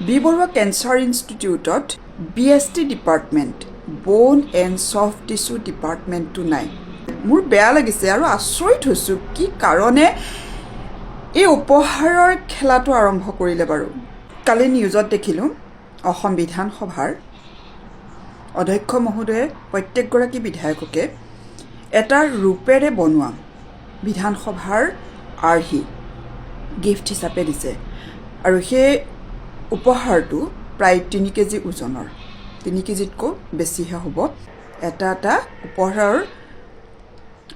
B Barooah cancer ইনষ্টিটিউটত BST department bone and soft tissue ডিপাৰ্টমেণ্টটো নাই। মোৰ বেয়া লাগিছে আৰু আচৰিত হৈছোঁ কি কাৰণে এই উপহাৰৰ খেলাটো আৰম্ভ কৰিলে বাৰু। কালি নিউজত দেখিলোঁ অসম বিধানসভাৰ অধ্যক্ষ মহোদয়ে প্ৰত্যেকগৰাকী বিধায়ককে এটা ৰূপেৰে বনোৱা বিধানসভাৰ আৰ্হি গিফ্ট হিচাপে দিছে আৰু সেই উপহাৰটো প্ৰায় 3 কেজি ওজনৰ, 3 কেজিতকৈ বেছিহে হ'ব। এটা উপহাৰৰ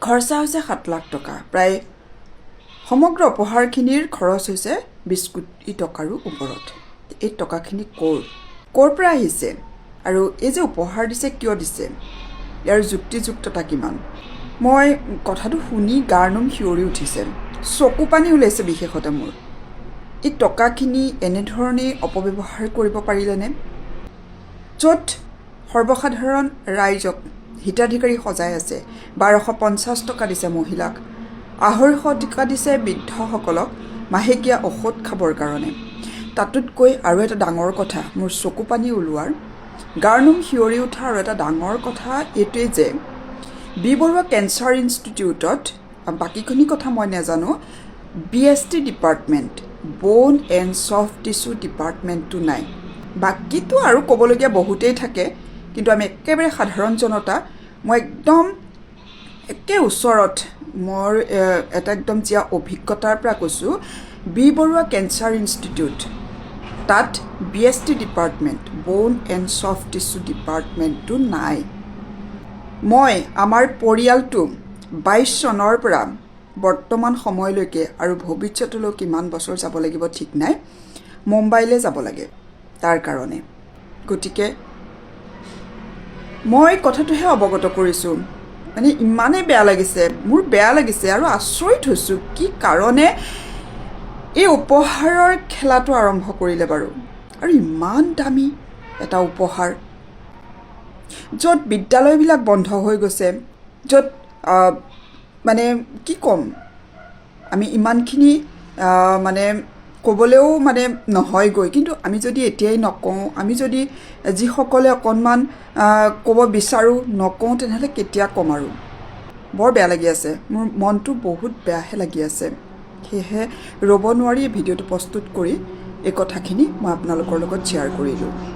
খৰচা হৈছে 7 লাখ টকা। প্ৰায় সমগ্ৰ উপহাৰখিনিৰ খৰচ হৈছে 20 কোটি টকাৰো ওপৰত। এই টকাখিনি ক'ৰ পৰা আহিছে আৰু এই যে উপহাৰ দিছে কিয় দিছে, ইয়াৰ যুক্তিযুক্ততা কিমান? মই কথাটো শুনি গাৰ নোম শিয়ৰি উঠিছে, চকু পানী ওলাইছে বিশেষতে মোৰ। এই টকাখিনি এনেধৰণেই অপব্যৱহাৰ কৰিব পাৰিলেনে? য'ত সৰ্বসাধাৰণ ৰাইজক হিতাধিকাৰী সজাই আছে, 1250 টকা দিছে মহিলাক, 250 টকা দিছে বৃদ্ধসকলক মাহেকীয়া ঔষধ খাবৰ কাৰণে। তাতোতকৈ আৰু এটা ডাঙৰ কথা, মোৰ চকু পানী ওলোৱাৰ, গাৰ নোম শিয়ৰি উঠা আৰু এটা ডাঙৰ কথা এইটোৱে যে বি বৰুৱা কেঞ্চাৰ ইনষ্টিটিউটত, বাকীখিনি কথা মই নাজানো, BST department bone and soft tissue ডিপাৰ্টমেণ্টটো নাই। বাকীটো আৰু ক'বলগীয়া বহুতেই থাকে, কিন্তু আমি একেবাৰে সাধাৰণ জনতা, মই একদম একে ওচৰত মোৰ এটা একদম জীয়া অভিজ্ঞতাৰ পৰা কৈছোঁ, বি বৰুৱা কেঞ্চাৰ ইনষ্টিটিউট, তাত BST department bone and soft tissue ডিপাৰ্টমেণ্টটো নাই। মই আমাৰ পৰিয়ালটো 22 চনৰ পৰা বৰ্তমান সময়লৈকে আৰু ভৱিষ্যতলৈ কিমান বছৰ যাব লাগিব ঠিক নাই, মুম্বাইলৈ যাব লাগে তাৰ কাৰণে। গতিকে মই কথাটোহে অৱগত কৰিছোঁ, মানে ইমানেই বেয়া লাগিছে, মোৰ বেয়া লাগিছে আৰু আচৰিত হৈছোঁ কি কাৰণে এই উপহাৰৰ খেলাটো আৰম্ভ কৰিলে বাৰু। আৰু ইমান দামী এটা উপহাৰ, য'ত বিদ্যালয়বিলাক বন্ধ হৈ গৈছে, য'ত মানে কি ক'ম, আমি ইমানখিনি মানে ক'বলৈও মানে নহয়গৈ, কিন্তু আমি যদি এতিয়াই নকওঁ, আমি যদি যিসকলে অকণমান ক'ব বিচাৰোঁ নকওঁ, তেনেহ'লে কেতিয়া ক'ম আৰু। বৰ বেয়া লাগি আছে, মোৰ মনটো বহুত বেয়াহে লাগি আছে। সেয়েহে ৰ'ব নোৱাৰি এই ভিডিঅ'টো প্ৰস্তুত কৰি এই কথাখিনি মই আপোনালোকৰ লগত শ্বেয়াৰ কৰিলোঁ।